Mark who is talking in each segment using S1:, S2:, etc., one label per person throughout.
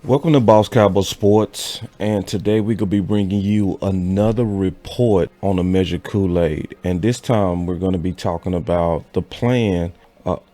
S1: Welcome to Boss Cowboy Sports, and today we're going to be bringing you another report on the measure Kool-aid. And this time we're going to be talking about the plan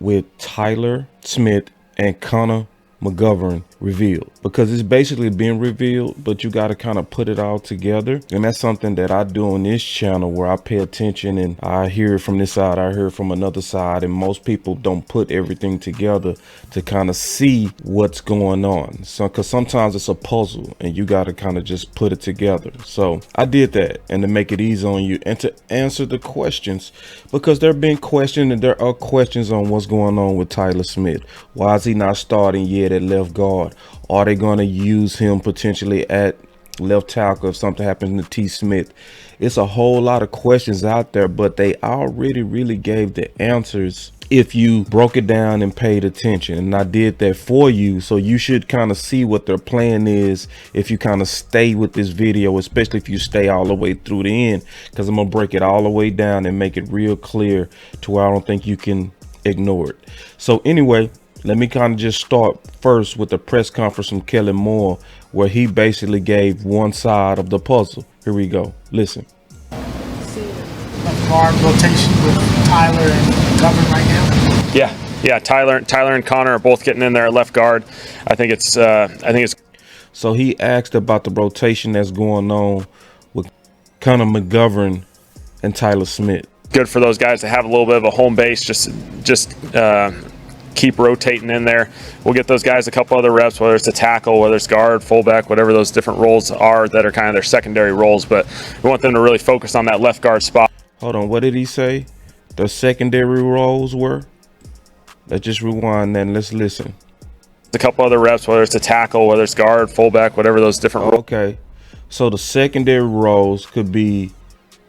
S1: with Tyler Smith and Conner McGovern revealed, because it's basically been revealed, but you got to kind of put it all together. And that's something that I do on this channel, where I pay attention and I hear it from this side, I hear it from another side, and most people don't put everything together to kind of see what's going on. So because sometimes it's a puzzle and you got to kind of just put it together. So I did that, and to make it easy on you and to answer the questions, because there have been questions, and there are questions on what's going on with Tyler Smith. Why is he not starting yet at left guard? Are they going to use him potentially at left tackle if something happens to T. Smith? It's a whole lot of questions out there, but they already really gave the answers if you broke it down and paid attention. And I did that for you, so you should kind of see what their plan is if you kind of stay with this video, especially if you stay all the way through the end, because I'm gonna break it all the way down and make it real clear to where I don't think you can ignore it. So anyway, let me kind of just start first with the press conference from Kellen Moore, where he basically gave one side of the puzzle. Here we go. Listen.
S2: Left guard rotation with Tyler and McGovern right now.
S3: Yeah. Tyler and Conner are both getting in there at left guard. I think it's.
S1: So he asked about the rotation that's going on with Conner McGovern and Tyler Smith.
S3: Good for those guys to have a little bit of a home base. Just keep rotating in there. We'll get those guys a couple other reps, whether it's a tackle, whether it's guard, fullback, whatever those different roles are that are kind of their secondary roles. But we want them to really focus on that left guard spot.
S1: Hold on, what did he say the secondary roles were? Let's just rewind and let's listen.
S3: A couple other reps, whether it's a tackle, whether it's guard, fullback, whatever those different roles.
S1: Okay, so the secondary roles could be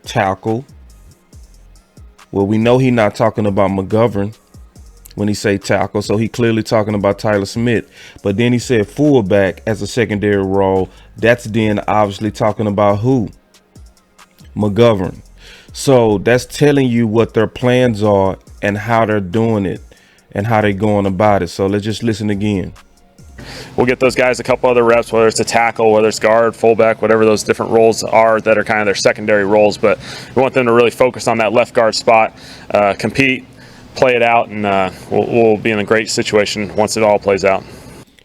S1: tackle. Well, we know he's not talking about McGovern when he say tackle, so he clearly talking about Tyler Smith. But then he said fullback as a secondary role. That's then obviously talking about who? McGovern. So that's telling you what their plans are and how they're doing it and how they're going about it. So let's just listen again.
S3: We'll get those guys a couple other reps, whether it's a tackle, whether it's guard, fullback, whatever those different roles are that are kind of their secondary roles. But we want them to really focus on that left guard spot, compete, play it out, and we'll be in a great situation once it all plays out.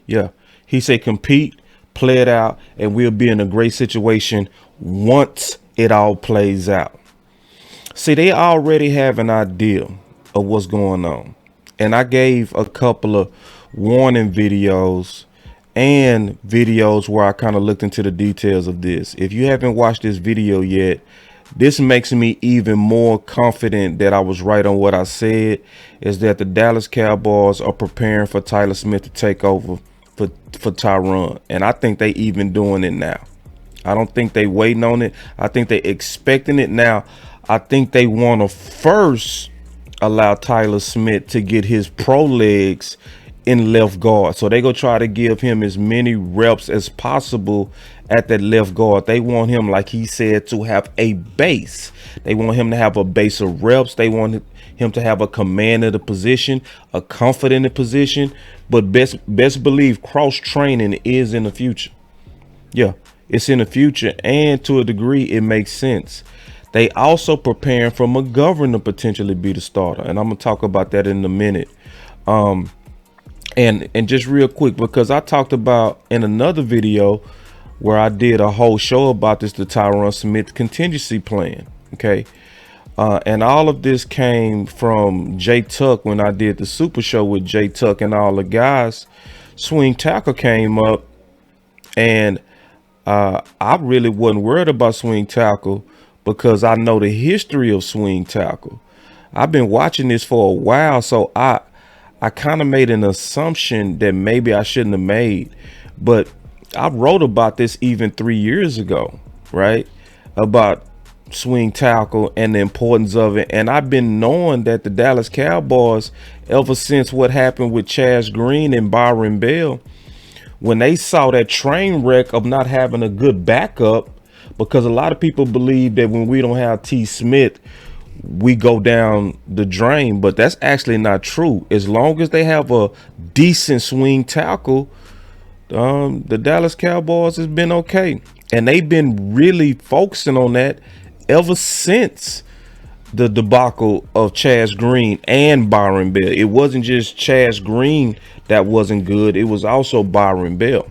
S1: Yeah, he said compete, play it out, and we'll be in a great situation once it all plays out. See, they already have an idea of what's going on, and I gave a couple of warning videos and videos where I kind of looked into the details of this. If you haven't watched this video yet, this makes me even more confident that I was right on what I said, is that the Dallas Cowboys are preparing for Tyler Smith to take over for Tyron. And I think they even doing it now. I don't think they waiting on it. I think they expecting it now. I think they want to first allow Tyler Smith to get his pro legs in left guard. So they go try to give him as many reps as possible at that left guard. They want him, like he said, to have a base. They want him to have a base of reps. They want him to have a command of the position, a comfort in the position. But best believe cross training is in the future. Yeah, it's in the future, and to a degree it makes sense. They also preparing for McGovern to potentially be the starter, and I'm gonna talk about that in a minute. And just real quick, because I talked about in another video where I did a whole show about this, the Tyron Smith contingency plan. Okay. And all of this came from Jay Tuck when I did the super show with Jay Tuck and all the guys. Swing tackle came up, and I really wasn't worried about swing tackle because I know the history of swing tackle. I've been watching this for a while, so I kind of made an assumption that maybe I shouldn't have made, but I wrote about this even 3 years ago, right? About swing tackle and the importance of it. And I've been knowing that the Dallas Cowboys, ever since what happened with Chaz Green and Byron Bell, when they saw that train wreck of not having a good backup, because a lot of people believe that when we don't have T. Smith, we go down the drain, but that's actually not true. As long as they have a decent swing tackle, The Dallas Cowboys has been okay, and they've been really focusing on that ever since the debacle of Chaz Green and Byron Bell. It wasn't just Chaz Green that wasn't good, it was also Byron Bell.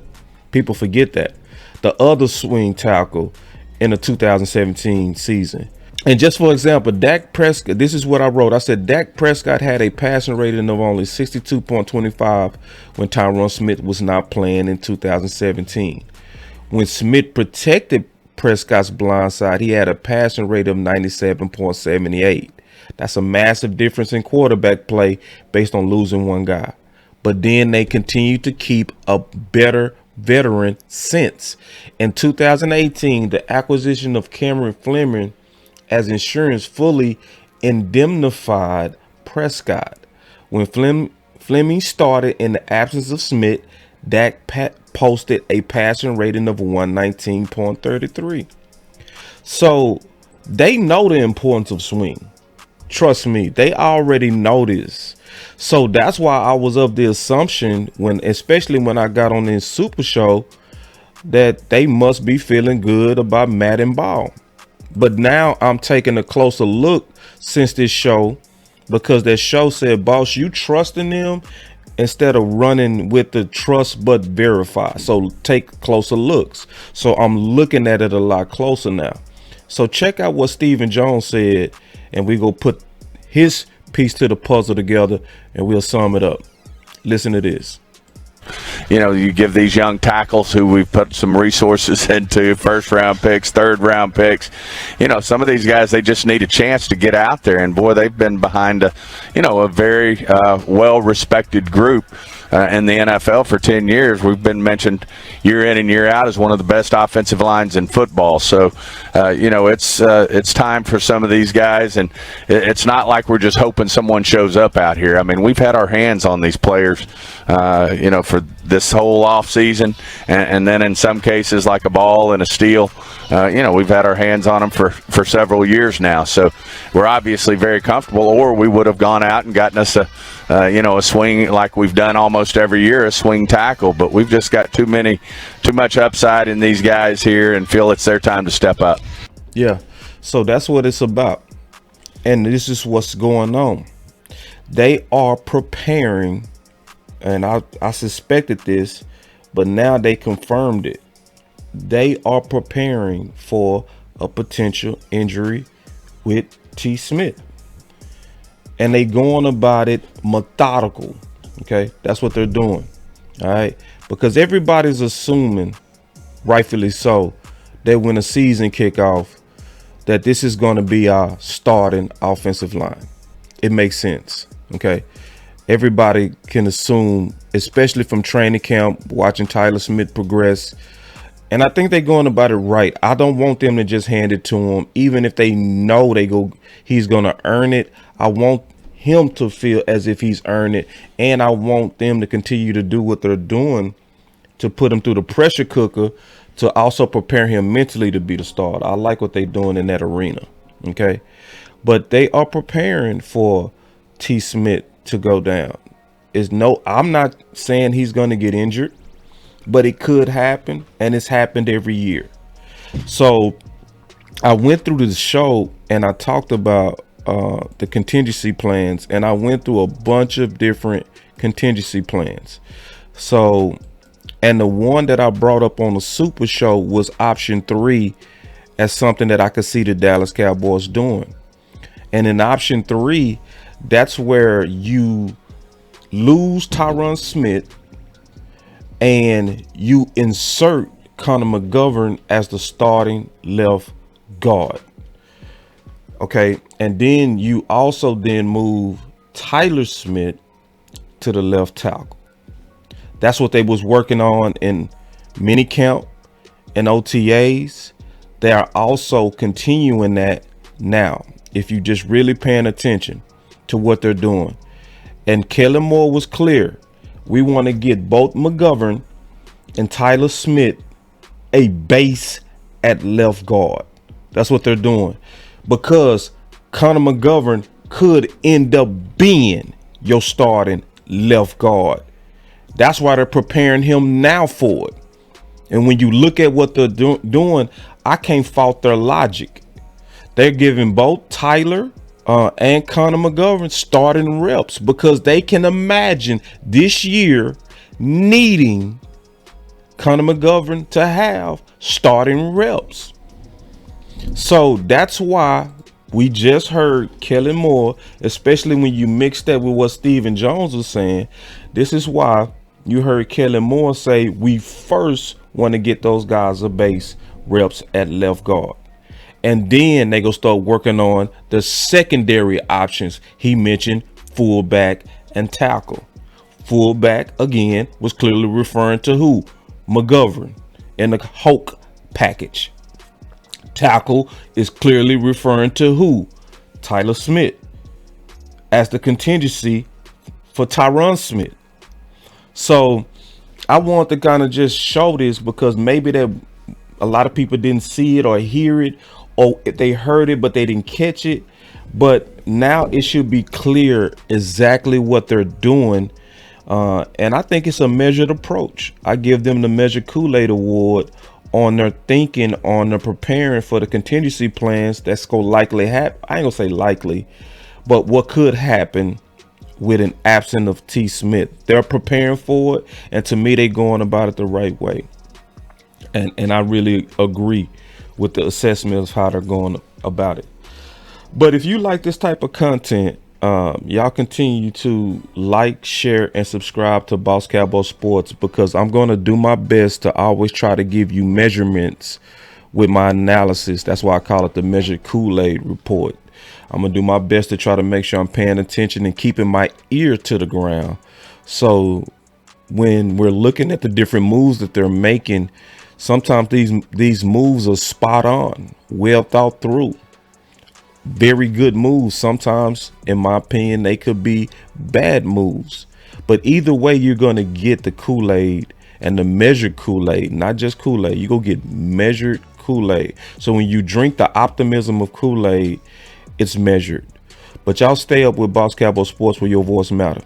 S1: People forget that. The other swing tackle in the 2017 season. And just for example, Dak Prescott, this is what I wrote. I said Dak Prescott had a passing rating of only 62.25 when Tyron Smith was not playing in 2017. When Smith protected Prescott's blind side, he had a passing rate of 97.78. That's a massive difference in quarterback play based on losing one guy. But then they continued to keep a better veteran since. In 2018, the acquisition of Cameron Fleming as insurance fully indemnified Prescott. When Fleming started in the absence of Smith, Dak posted a passing rating of 119.33. So they know the importance of swing. Trust me, they already know this. So that's why I was of the assumption especially when I got on this Super Show, that they must be feeling good about Matt and Ball. But now I'm taking a closer look since this show, because that show said, boss, you trusting them instead of running with the trust but verify. So take closer looks. So I'm looking at it a lot closer now. So check out what Stephen Jones said, and we go put his piece to the puzzle together and we'll sum it up. Listen to this.
S4: You know, you give these young tackles who we've put some resources into, first-round picks, third-round picks. You know, some of these guys, they just need a chance to get out there. And, boy, they've been behind a very well-respected group in the NFL for 10 years. We've been mentioned year in and year out as one of the best offensive lines in football. So, it's time for some of these guys. And it's not like we're just hoping someone shows up out here. I mean, we've had our hands on these players, for this whole offseason, and then in some cases like a Ball and a Steele, we've had our hands on them for several years now. So we're obviously very comfortable, or we would have gone out and gotten us a swing like we've done almost every year, a swing tackle. But we've just got too much upside in these guys here and feel it's their time to step up.
S1: Yeah, so that's what it's about. And this is what's going on. They are preparing. And I suspected this, but now they confirmed it. They are preparing for a potential injury with T. Smith. And they going about it methodical. Okay, that's what they're doing. All right, because everybody's assuming, rightfully so, that when a season kick off, that this is going to be our starting offensive line. It makes sense. Okay. Everybody can assume, especially from training camp, watching Tyler Smith progress. And I think they're going about it right. I don't want them to just hand it to him, even if they know he's going to earn it. I want him to feel as if he's earned it. And I want them to continue to do what they're doing to put him through the pressure cooker, to also prepare him mentally to be the starter. I like what they're doing in that arena. Okay. But they are preparing for T. Smith to go down. I'm not saying he's going to get injured, but it could happen, and it's happened every year. So I went through the show and I talked about the contingency plans, and I went through a bunch of different contingency plans. So, and the one that I brought up on the Super Show was option 3 as something that I could see the Dallas Cowboys doing. And in option 3, that's where you lose Tyron Smith and you insert Conner McGovern as the starting left guard. Okay. And then you also move Tyler Smith to the left tackle. That's what they was working on in minicamp and OTAs. They are also continuing that now, if you just really paying attention to what they're doing. And Kellen Moore was clear. We want to get both McGovern and Tyler Smith a base at left guard. That's what they're doing, because Conner McGovern could end up being your starting left guard That's why they're preparing him now for it. And when you look at what they're doing, I can't fault their logic. They're giving both Tyler and Conner McGovern starting reps because they can imagine this year needing Conner McGovern to have starting reps. So that's why we just heard Kellen Moore, especially when you mix that with what Stephen Jones was saying. This is why you heard Kellen Moore say we first want to get those guys a base reps at left guard. And then they gonna start working on the secondary options. He mentioned fullback and tackle. Fullback, again, was clearly referring to who? McGovern in the Hulk package. Tackle is clearly referring to who? Tyler Smith as the contingency for Tyron Smith. So I want to kind of just show this because maybe that a lot of people didn't see it or hear it, or if they heard it but they didn't catch it. But now it should be clear exactly what they're doing. And I think it's a measured approach. I give them the Measured Kool-Aid Award on their thinking, on their preparing for the contingency plans that's going to likely happen. I ain't going to say likely, but what could happen with an absence of T. Smith. They're preparing for it, and to me, they're going about it the right way. And I really agree with the assessment of how they're going about it. But if you like this type of content, y'all continue to like, share, and subscribe to Boss Cowboy Sports, because I'm going to do my best to always try to give you measurements with my analysis. That's why I call it the Measured Kool-Aid Report. I'm going to do my best to try to make sure I'm paying attention and keeping my ear to the ground. So when we're looking at the different moves that they're making, sometimes these moves are spot on, well thought through. Very good moves. Sometimes, in my opinion, they could be bad moves. But either way, you're going to get the Kool-Aid and the measured Kool-Aid, not just Kool-Aid. You're going to get measured Kool-Aid. So when you drink the optimism of Kool-Aid, it's measured. But y'all stay up with Boss Cowboy Sports, where your voice matters.